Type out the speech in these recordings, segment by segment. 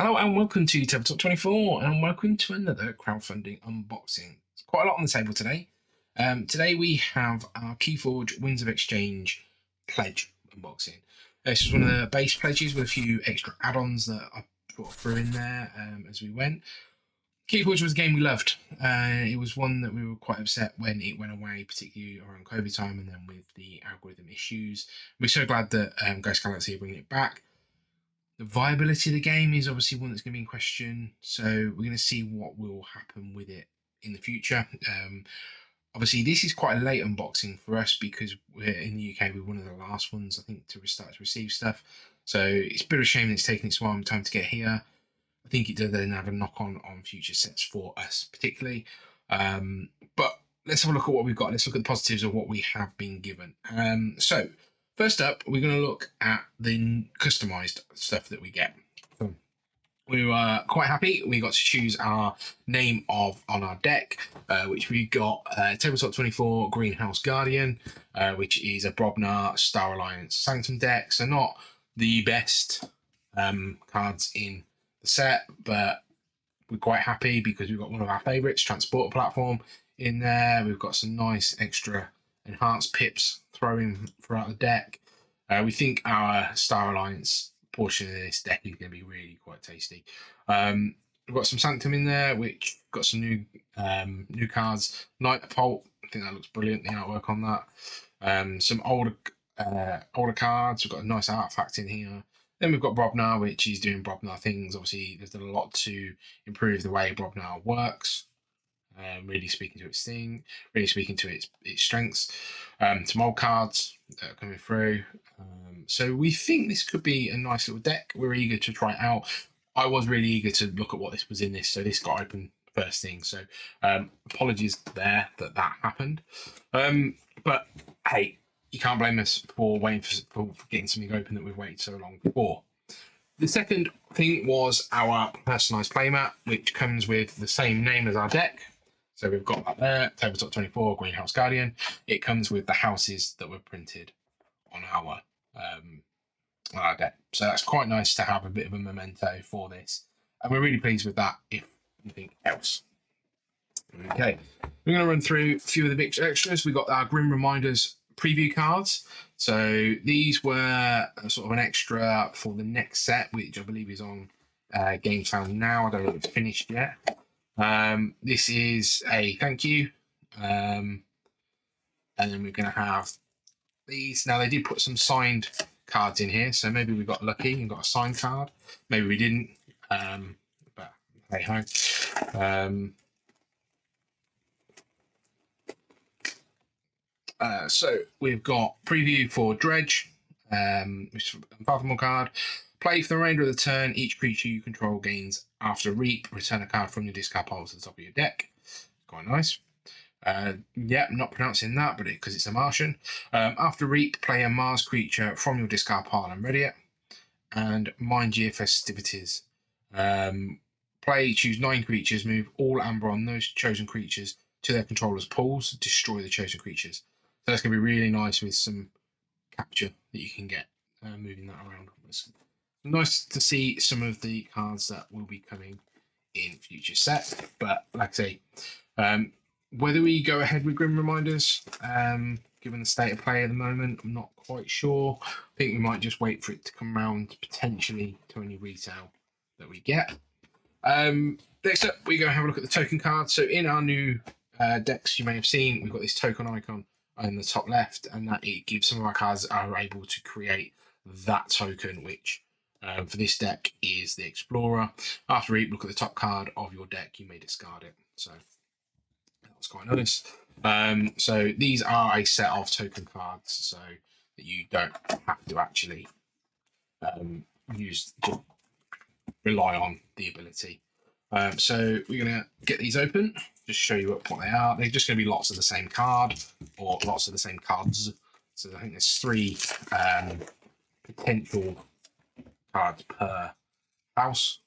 Hello and welcome to Tabletop 24 and welcome to another crowdfunding unboxing. It's quite a lot on the table today. Today we have our Keyforge Winds of Exchange pledge unboxing. This is one of the base pledges with a few extra add-ons that I brought through in there as we went. Keyforge was a game we loved. It was one that we were quite upset when it went away, particularly around COVID time and then with the algorithm issues. We're so glad that Ghost Galaxy are bringing it back. The viability of the game is obviously one that's going to be in question, so we're going to see what will happen with it in the future. Obviously, this is quite a late unboxing for us because we're in the UK. We're one of the last ones, I think, to start to receive stuff. So it's a bit of a shame that it's taking its time to get here. I think it does then have a knock-on on future sets for us, particularly. But let's have a look at what we've got. Let's look at the positives of what we have been given. So first up, we're going to look at the customized stuff that we get. We were quite happy. We got to choose our name on our deck, which we got Tabletop 24 Greenhouse Guardian, which is a Brobnar Star Alliance Sanctum deck. So not the best cards in the set, but we're quite happy because we've got one of our favourites, Transporter Platform, in there. We've got some nice extra enhanced pips throwing throughout the deck. We think our Star Alliance portion of this deck is going to be really quite tasty. We've got some Sanctum in there, which got some new cards. Night Pulp, I think that looks brilliant, the artwork on that. Some older cards. We've got a nice artifact in here. Then we've got Brobnar, which is doing Brobnar things. Obviously, there's done a lot to improve the way Brobnar works. Really speaking to its thing, really speaking to its strengths. Some old cards that are coming through. So we think this could be a nice little deck. We're eager to try it out. I was really eager to look at what this was in this, so this got open first thing. So apologies there that happened. But hey, you can't blame us for waiting for getting something open that we've waited so long for. The second thing was our personalised playmat, which comes with the same name as our deck. So we've got that there, Tabletop 24 Greenhouse Guardian. It comes with the houses that were printed on our deck. So that's quite nice to have a bit of a memento for this. And we're really pleased with that, if anything else. Okay, we're going to run through a few of the big extras. We got our Grim Reminders preview cards. So these were sort of an extra for the next set, which I believe is on Games Found now. I don't know if it's finished yet. This is a thank you. And then we're going to have these. Now, they did put some signed cards in here, so maybe we got lucky and got a signed card. Maybe we didn't. But hey ho. So we've got preview for Dredge, which is a Unfathomable card. Play for the remainder of the turn. Each creature you control gains after reap. Return a card from your discard pile to the top of your deck. Quite nice. Not pronouncing that, but because it's a Martian. After reap, play a Mars creature from your discard pile and ready it. And Mind Year Festivities. Choose 9 creatures, move all amber on those chosen creatures to their controller's pools, destroy the chosen creatures. So that's going to be really nice with some capture that you can get moving that around. It's nice to see some of the cards that will be coming in future sets. But like I say, whether we go ahead with Grim Reminders, given the state of play at the moment, I'm not quite sure. I think we might just wait for it to come around potentially to any retail that we get. Next up, we're going to have a look at the token cards. So in our new decks, you may have seen, we've got this token icon in the top left, and that it gives some of our cards are able to create that token, which for this deck is the Explorer. After each look at the top card of your deck, you may discard it. So that's quite nice. So these are a set of token cards, so that you don't have to actually just rely on the ability. So we're going to get these open, just show you what they are. They're just going to be lots of the same card, or lots of the same cards. So I think there's 3 potential cards per house.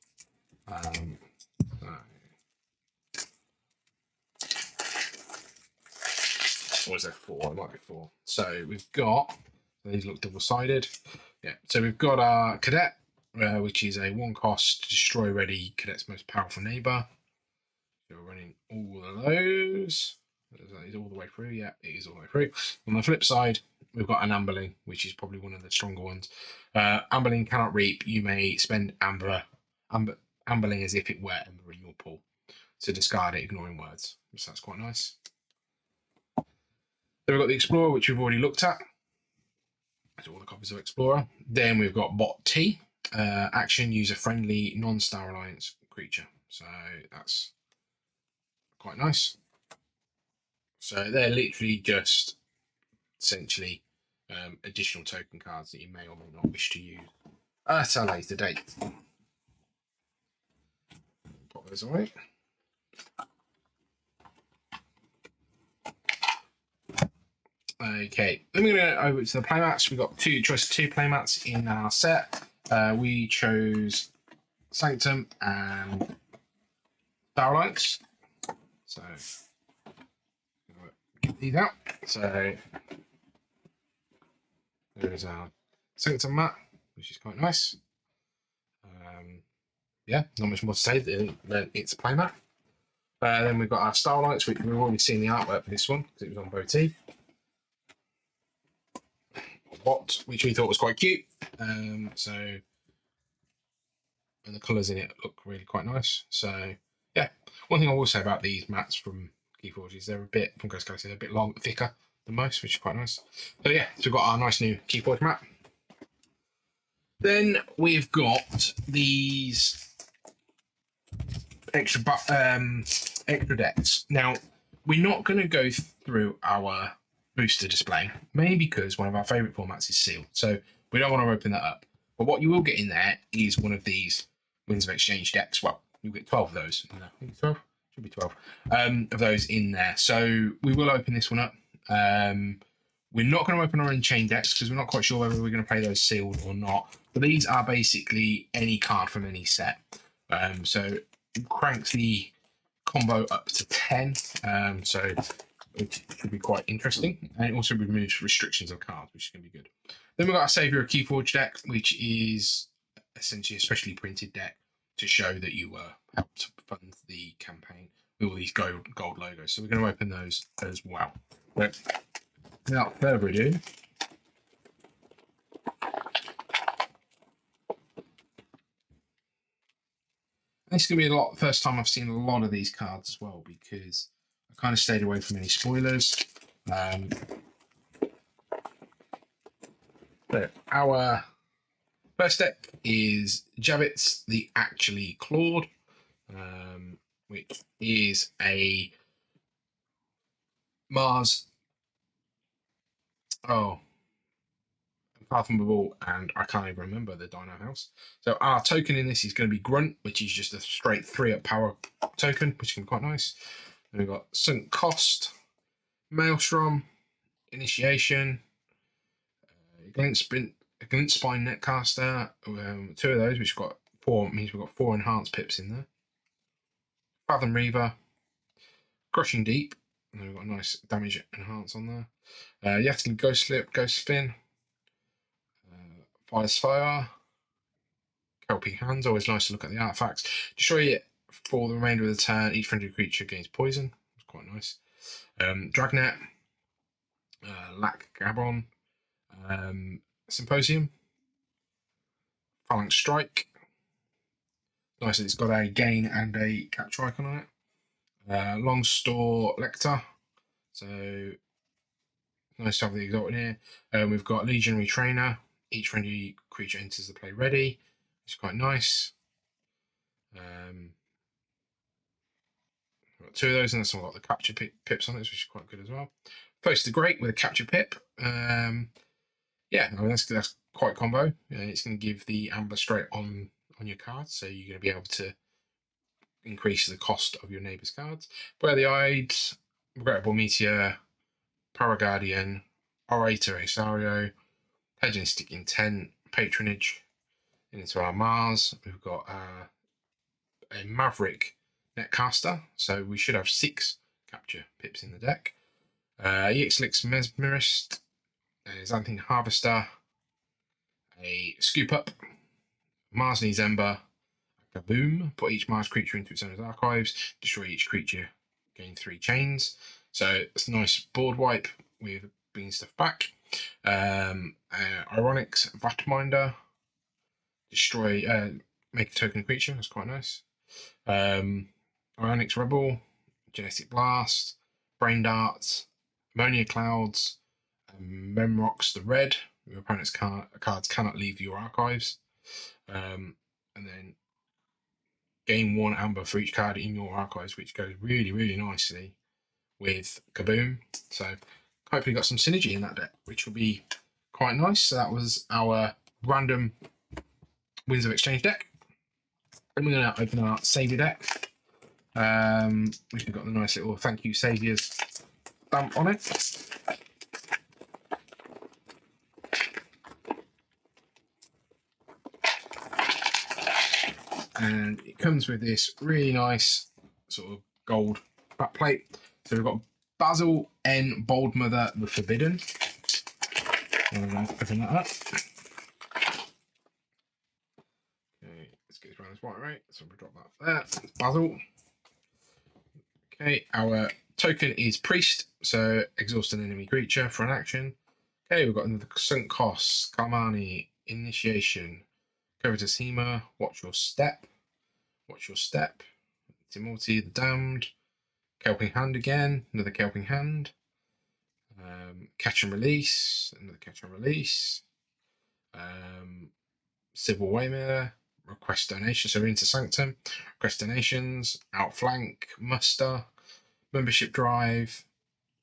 Or is there 4? It might be 4. So we've got, these look double-sided. Yeah, so we've got our Cadet, which is a 1-cost destroy ready cadet's most powerful neighbour. So we're running all of those. Is all the way through? Yeah, it is all the way through. On the flip side, we've got an Amberling, which is probably one of the stronger ones. Amberling cannot reap. You may spend Amberling as if it were Ember in your pool. So discard it, ignoring words. So that's quite nice. Then we've got the Explorer, which we've already looked at. So all the copies of Explorer. Then we've got Bot T. Action, use a friendly non-Star Alliance creature. So that's quite nice. So they're literally just essentially additional token cards that you may or may not wish to use at a later date. Pop those away. Okay, then we're going to go over to the playmats. We've got two playmats in our set. We chose Sanctum and Star Alliance. So get these out. So there's our Sanctum mat, which is quite nice. Yeah, not much more to say than it's a playmat. Then we've got our Star Alliance, which we've already seen the artwork for this one because it was on Boti. Bot, which we thought was quite cute. And the colours in it look really quite nice. So yeah, one thing I will say about these mats from Keyforge is they're a bit, from Ghost Galaxy, they're a bit thicker than most, which is quite nice. So yeah, so we've got our nice new Keyforge mat. Then we've got these extra decks. Now, we're not going to go through our booster display, mainly because one of our favourite formats is sealed. So we don't want to open that up. But what you will get in there is one of these Winds of Exchange decks. Well, you'll get 12 of those. No, I think 12. Should be 12 of those in there. So we will open this one up. We're not going to open our Unchained decks because we're not quite sure whether we're going to play those sealed or not. But these are basically any card from any set. So cranks the combo up to 10. So it should be quite interesting. And it also removes restrictions of cards, which is going to be good. Then we've got our Saviour of Keyforge deck, which is essentially a specially printed deck to show that you helped fund the campaign with all these gold logos. So we're going to open those as well. But without further ado, this is going to be the first time I've seen a lot of these cards as well, because I kind of stayed away from any spoilers. So our first deck is Javits the Actually Clawed, which is a Mars. Unfathomable, and I can't even remember the Dino House. So our token in this is going to be Grunt, which is just a straight 3-up power token, which can be quite nice. Then we've got Sunk Cost, Maelstrom, Initiation, Glintspine Netcaster, 2 of those, which got 4, means we've got 4 enhanced pips in there. Fathom Reaver, Crushing Deep, and we've got a nice damage enhance on there. Yatterley Ghost Slip, Ghost Fin, Fire's Fire, Kelpie Hands, always nice to look at the artifacts. Destroy it for the remainder of the turn, each friendly creature gains poison. It's quite nice. Dragnet, Lack Gabon, Symposium, Phalanx Strike. Nice that it's got a gain and a capture icon on it. Long Store Lecter. So nice to have the exalted here. We've got Legionary Trainer. Each friendly creature enters the play ready. It's quite nice. Got 2 of those, and that's got the capture pips on it, which is quite good as well. Poster Great with a capture pip. Yeah, I mean that's quite combo. It's going to give the Amber straight on your cards, so you're going to be able to increase the cost of your neighbour's cards. Where the Eyed, Regrettable Meteor, Paraguardian, Orator Asario, Hedonistic Intent, Patronage. Into our Mars, we've got a Maverick Netcaster, so we should have 6 capture pips in the deck. Yixlix Mesmerist, a Xanthine Harvester, a Scoop Up, Mars needs Ember. Kaboom. Put each Mars creature into its owner's archives. Destroy each creature. Gain 3 chains. So it's a nice board wipe with bringing stuff back. Ironics, Vatminder. Destroy, make a token creature. That's quite nice. Ironics Rebel. Genetic Blast. Brain Darts. Ammonia Clouds. Memrox the Red. Your opponent's cards cannot leave your archives. And then gain 1 amber for each card in your archives, which goes really, really nicely with Kaboom. So hopefully got some synergy in that deck, which will be quite nice. So that was our random Winds of Exchange deck. And we're going to open our Saviour deck, which we've got the nice little thank you Saviours stamp on it. And it comes with this really nice sort of gold backplate. So we've got Basil N. Bold Mother the Forbidden. Open that up. Okay, let's get this around this white, right? So we'll drop that there. Basil. Okay, our token is Priest, so exhaust an enemy creature for an action. Okay, we've got another Sunk Cost, Kalmani, Initiation, Covetous Hema, Watch Your Step. Watch Your Step. Timothy the Damned. Kelping Hand again, another Kelping Hand. Catch and Release, another Catch and Release. Civil Waymaker, Request Donation, so into Sanctum. Request Donations, Outflank, Muster, Membership Drive,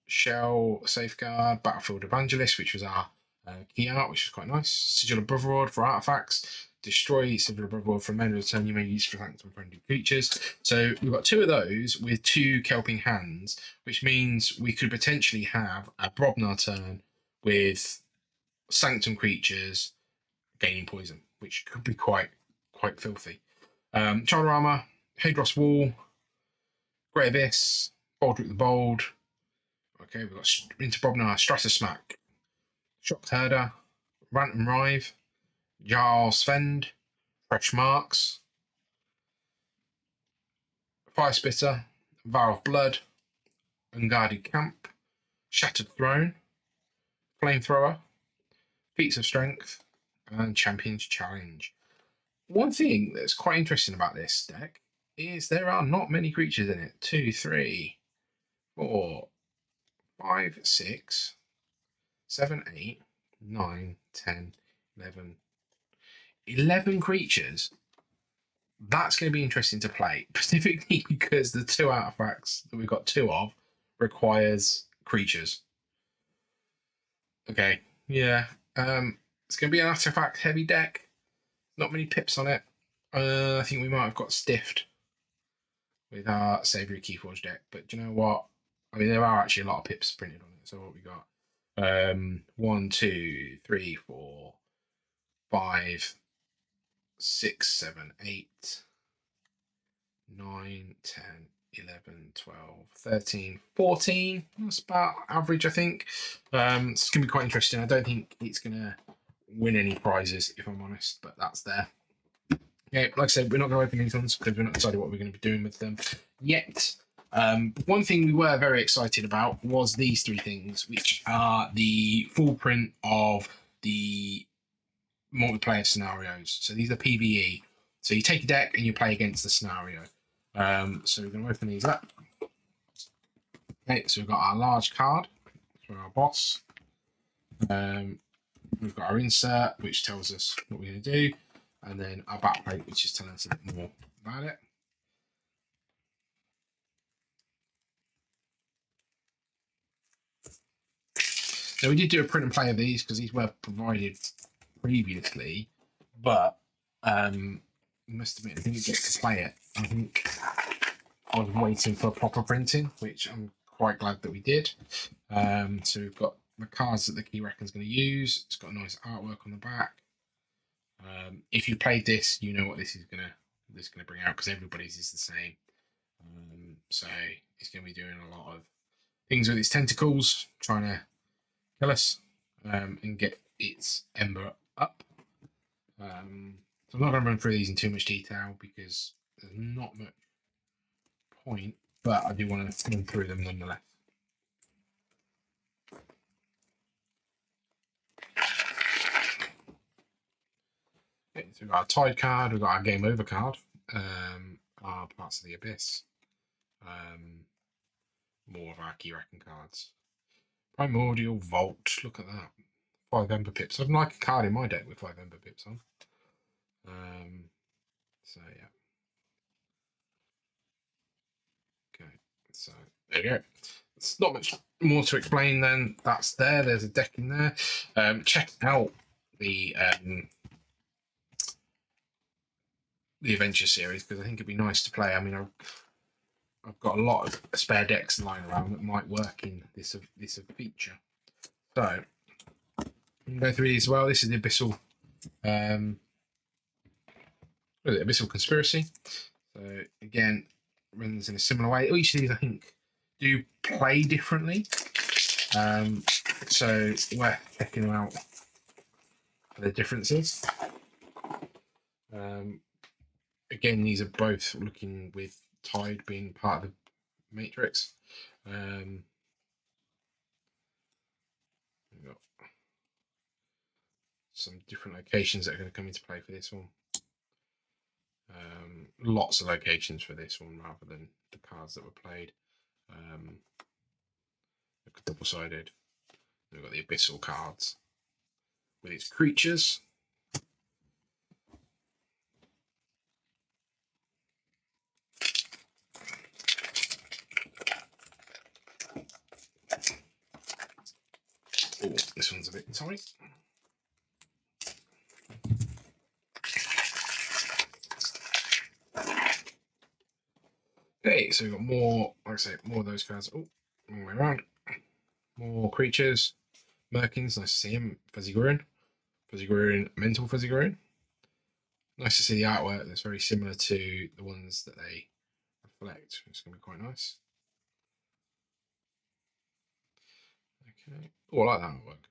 Shell, Safeguard, Battlefield Evangelist, which was our key art, which was quite nice. Sigil of Brotherhood for artifacts. Destroy Sigil of Brotherhood for a member of the turn you may use for Sanctum friendly creatures. So we've got 2 of those with 2 Kelping Hands, which means we could potentially have a Brobnar turn with Sanctum creatures gaining poison, which could be quite filthy. Child Armor, Hadros Wall, Great Abyss, Baldric the Bold. Okay, we've got into Brobnar, Stratusmack, Shocked Herder, Rant and Rive, Jarl Svend, Fresh Marks, Fire Spitter, Vow of Blood, Unguarded Camp, Shattered Throne, Flamethrower, Feats of Strength, and Champion's Challenge. One thing that's quite interesting about this deck is there are not many creatures in it. 2, 3, 4, 5, 6, 7, 8, 9, 10, 11. 11 creatures. That's going to be interesting to play, specifically because the 2 artifacts that we've got 2 of requires creatures. Okay, yeah. It's going to be an artifact heavy deck. Not many pips on it. I think we might have got stiffed with our Savory Keyforge deck, but do you know what? I mean, there are actually a lot of pips printed on it. So what we got? 1, 2, 3, 4, 5, 6, 7, 8, 9, 10, 11, 12, 13, 14. That's about average, I think. It's going to be quite interesting. I don't think it's going to win any prizes, if I'm honest, but that's there. Yeah, like I said, we're not going to open these ones because we're not decided what we're going to be doing with them yet. One thing we were very excited about was these 3 things, which are the full print of the multiplayer scenarios. So these are PvE. So you take a deck and you play against the scenario. So we're going to open these up. Okay, so we've got our large card for our boss. We've got our insert, which tells us what we're going to do. And then our backplate, which is telling us a bit more about it. Now we did do a print and play of these because these were provided previously, but we must admit I didn't get to play it. I think I was waiting for proper printing, which I'm quite glad that we did. So we've got the cards that the key reckon's going to use. It's got a nice artwork on the back. If you played this, you know what this is gonna bring out because everybody's is the same. So it's going to be doing a lot of things with its tentacles, trying to kill us and get its ember up. So I'm not going to run through these in too much detail because there's not much point, but I do want to run through them nonetheless. Okay, so we've got our Tide card, we've got our Game Over card, our Parts of the Abyss, more of our Key Reckon cards. Primordial Vault, look at that. 5 Ember Pips. I'd like a card in my deck with 5 Ember Pips on. So yeah. Okay, so there you go. It's not much more to explain then. That's there. There's a deck in there. Check out the Adventure series because I think it'd be nice to play. I mean, I've got a lot of spare decks lying around that might work in this feature. So I'm going to go through these as well. This is the Abyssal Abyssal Conspiracy. So again, runs in a similar way. Each of these I think do play differently. So we're checking them out for the differences. Again, these are both looking with Tide being part of the matrix. We've got some different locations that are going to come into play for this one. Lots of locations for this one rather than the cards that were played. Double-sided. We've got the Abyssal cards with its creatures. Oh, this one's a bit tight. Okay, so we've got more, like I say, more of those cards. Oh, all the way around. More creatures. Merkins, nice to see him. Fuzzy Gruen, Mental Fuzzy Gruen. Nice to see the artwork that's very similar to the ones that they reflect. It's going to be quite nice. Okay. Oh, I like that artwork.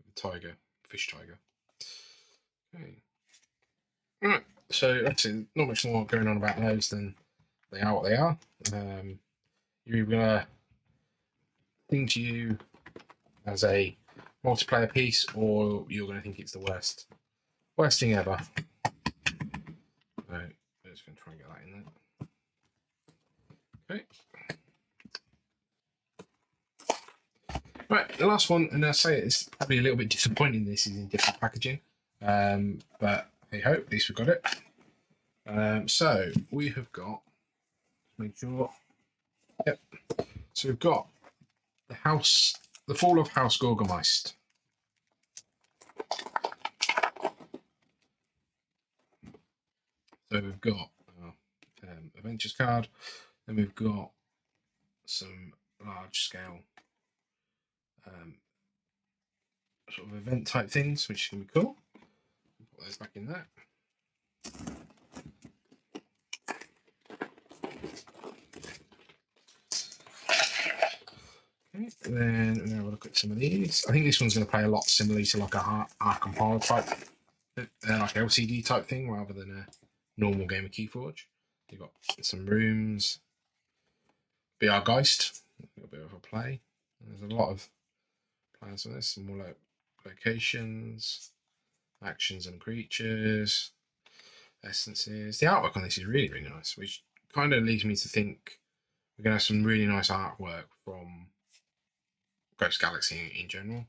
The tiger, fish tiger. Okay. Alright, so that's it. Not much more going on about those than they are what they are. You're either going to think to you as a multiplayer piece or you're going to think it's the worst thing ever. So I'm just going to try and get that in there. Okay. Right, the last one, and I say it's probably a little bit disappointing this is in different packaging, but hey ho, at least we got it. So we have got, make sure, yep. So we've got the Fall of House Gorgomeist. So we've got Adventures card, then we've got some large scale sort of event type things, which is going to be cool. Put those back in there. Okay, then we're going to have a look at some of these. I think this one's going to play a lot similarly to like a Arkham Horror type, like LCD type thing, rather than a normal game of Keyforge. You've got some rooms, BR Geist, a little bit of a play. There's a lot of plans on this, some more like locations, actions and creatures, essences. The artwork on this is really, really nice, which kind of leads me to think we're going to have some really nice artwork from Ghost Galaxy in general.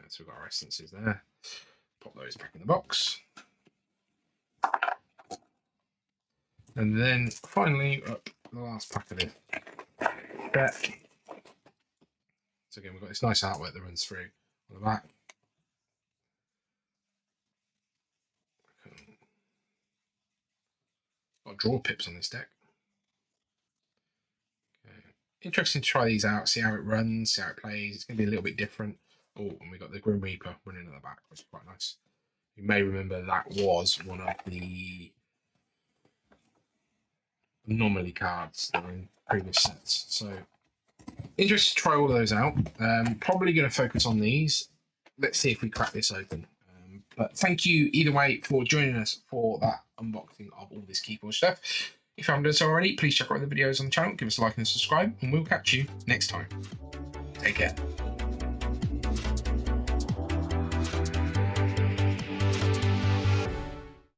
So we've got our essences there. Pop those back in the box. And then finally, the last pack of it. So again, we've got this nice artwork that runs through on the back. Got draw pips on this deck. Okay. Interesting to try these out, see how it runs, see how it plays. It's going to be a little bit different. Oh, and we got the Grim Reaper running at the back, which is quite nice. You may remember that was one of the anomaly cards that were in previous sets. So interested to try all of those out. Probably going to focus on these. Let's see if we crack this open. But thank you either way for joining us for that unboxing of all this Keyforge stuff. If you haven't done so already, please check out the videos on the channel, give us a like and subscribe, and we'll catch you next time. Take care.